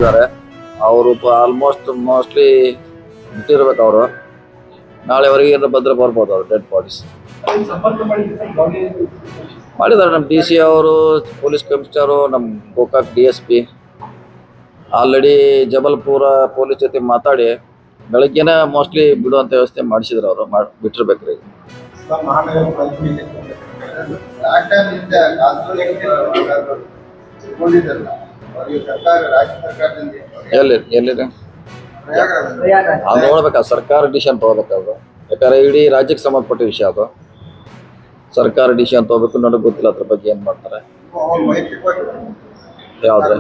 ಇದ್ದಾರೆ. ಅವರು almost mostly ಬಿಟ್ಟಿರ್ಬೇಕು. ಅವರು ನಾಳೆವರೆಗೆ ಏನೋ ಬಂದ್ರೆ ಬರ್ಬೋದು. ಅವರು ಡೆಡ್ ಬಾಡೀಸ್ ಮಾಡಿದ್ದಾರೆ. ನಮ್ಮ ಡಿ ಸಿ ಅವರು, ಪೊಲೀಸ್ ಕಮಿಷನರು, ನಮ್ಮ Gokak DSP already Jabalpur police ಜೊತೆ ಮಾತಾಡಿ ಬೆಳಗ್ಗೆನೇ ಮೋಸ್ಟ್ಲಿ ಬಿಡುವಂಥ ವ್ಯವಸ್ಥೆ ಮಾಡಿಸಿದ್ರು. ಅವರು ಬಿಟ್ಟಿರ್ಬೇಕ್ರಿ. ಎಲ್ಲಿದೆ ಅದು ನೋಡ್ಬೇಕಾ, ಸರ್ಕಾರ ಡಿಸಿಷನ್ ತಗೋಬೇಕಾದ್ರು. ಯಾಕಂದ್ರೆ ಇಡೀ ರಾಜ್ಯಕ್ಕೆ ಸಂಬಂಧಪಟ್ಟ ವಿಷಯ ಅದು. ಸರ್ಕಾರ ಡಿಸಿಷನ್ ತಗೋಬೇಕು. ನನಗೆ ಗೊತ್ತಿಲ್ಲ ಅದ್ರ ಬಗ್ಗೆ ಏನ್ ಮಾಡ್ತಾರೆ. ಯಾವ್ದ್ರೆ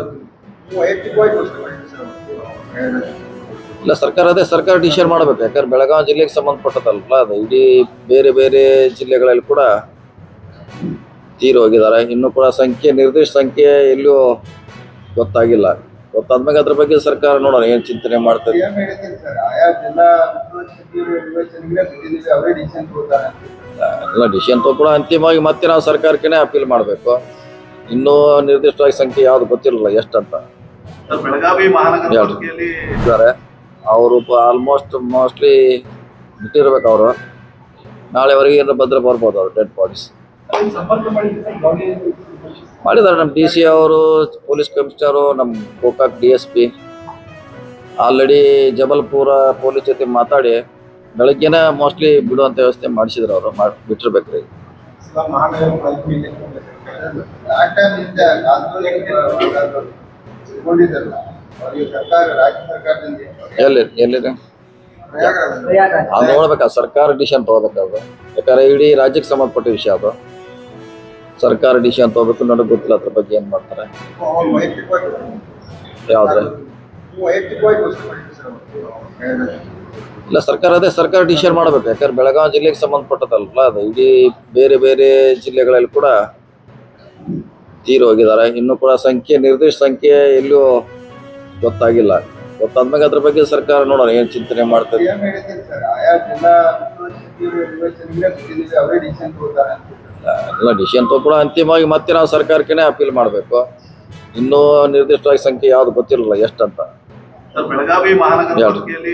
ಇಲ್ಲ, ಸರ್ಕಾರ ಡಿಸಿಷನ್ ಮಾಡ್ಬೇಕು. ಯಾಕಂದ್ರೆ ಬೆಳಗಾವಿ ಜಿಲ್ಲೆಗೆ ಸಂಬಂಧಪಟ್ಟದಲ್ಲ ಅದು. ಇಡೀ ಬೇರೆ ಬೇರೆ ಜಿಲ್ಲೆಗಳಲ್ಲಿ ಕೂಡ ತೀರಿ ಹೋಗಿದ್ದಾರೆ. ಇನ್ನೂ ಕೂಡ ನಿರ್ದಿಷ್ಟ ಸಂಖ್ಯೆ ಎಲ್ಲೂ ಗೊತ್ತಾಗಿಲ್ಲ. ಗೊತ್ತಾದ್ಮೇಲೆ ಅದ್ರ ಬಗ್ಗೆ ಸರ್ಕಾರ ನೋಡೋಣ ಏನ್ ಚಿಂತನೆ ಮಾಡ್ತಾರೆ. ಎಲ್ಲ ಡಿಸಿಷನ್ ಕೂಡ ಅಂತಿಮವಾಗಿ ಮತ್ತೆ ನಾವು ಸರ್ಕಾರಕ್ಕೆ ಅಪೀಲ್ ಮಾಡಬೇಕು. ಇನ್ನೂ ನಿರ್ದಿಷ್ಟವಾಗಿ ಸಂಖ್ಯೆ ಯಾವ್ದು ಗೊತ್ತಿರಲಿಲ್ಲ ಎಷ್ಟಂತ. ಬೆಳಗಾವಿ ಮಹಾನಗರಪಾಲಿಕೆಯಲ್ಲಿ ಅವರು ಆಲ್ಮೋಸ್ಟ್ ಮೋಸ್ಟ್ಲಿ ಬಿಟ್ಟಿರ್ಬೇಕು. ಅವರು ನಾಳೆವರೆಗೆ ಏನೋ ಬಂದ್ರೆ ಬರ್ಬೋದು. ಅವರು ಡೆಡ್ ಬಾಡೀಸ್ ಮಾಡಿದ್ದಾರೆ. ನಮ್ಮ ಡಿ ಸಿ ಅವರು, ಪೊಲೀಸ್ ಕಮಿಷನರು, ನಮ್ಮ Gokak DSP already Jabalpur police ಜೊತೆ ಮಾತಾಡಿ ಬೆಳಗ್ಗೆನೇ ಮೋಸ್ಟ್ಲಿ ಬಿಡುವಂಥ ವ್ಯವಸ್ಥೆ ಮಾಡಿಸಿದ್ರು. ಅವರು ಬಿಟ್ಟಿರ್ಬೇಕ್ರಿ. ಎಲ್ಲಿದೆ ಅದು ನೋಡ್ಬೇಕಾ, ಸರ್ಕಾರ ಡಿಸಿಷನ್ ತಗೋಬೇಕಾದ್ರು. ಯಾಕಂದ್ರೆ ಇಡೀ ರಾಜ್ಯಕ್ಕೆ ಸಂಬಂಧಪಟ್ಟ ವಿಷಯ ಅದು. ಸರ್ಕಾರ ಡಿಸಿಷನ್ ತಗೋಬೇಕು. ನನಗೆ ಗೊತ್ತಿಲ್ಲ ಅದ್ರ ಬಗ್ಗೆ ಏನ್ ಮಾಡ್ತಾರೆ. ಯಾವ್ದ್ರೆ ಇಲ್ಲ, ಸರ್ಕಾರ ಡಿಸಿಷನ್ ಮಾಡ್ಬೇಕು. ಯಾಕಂದ್ರೆ ಬೆಳಗಾವಿ ಜಿಲ್ಲೆಗೆ ಸಂಬಂಧಪಟ್ಟದಲ್ಲ ಅದು. ಇಡೀ ಬೇರೆ ಬೇರೆ ಜಿಲ್ಲೆಗಳಲ್ಲಿ ಕೂಡ ತೀರಿ ಹೋಗಿದ್ದಾರೆ. ಇನ್ನೂ ಕೂಡ ನಿರ್ದಿಷ್ಟ ಸಂಖ್ಯೆ ಎಲ್ಲೂ ಗೊತ್ತಾಗಿಲ್ಲ. ಗೊತ್ತಾದ್ಮೇಲೆ ಅದ್ರ ಬಗ್ಗೆ ಸರ್ಕಾರ ನೋಡೋಣ ಏನ್ ಚಿಂತನೆ ಮಾಡ್ತಾರೆ. ಎಲ್ಲ ಡಿಸಿಷನ್ ಕೂಡ ಅಂತಿಮವಾಗಿ ಮತ್ತೆ ನಾವು ಸರ್ಕಾರಕ್ಕೆ ಅಪೀಲ್ ಮಾಡಬೇಕು. ಇನ್ನೂ ನಿರ್ದಿಷ್ಟವಾಗಿ ಸಂಖ್ಯೆ ಯಾವ್ದು ಗೊತ್ತಿರಲಿಲ್ಲ ಎಷ್ಟಂತ. ಬೆಳಗಾವಿ ಮಹಾನಗರಪಾಲಿಕೆಯಲ್ಲಿ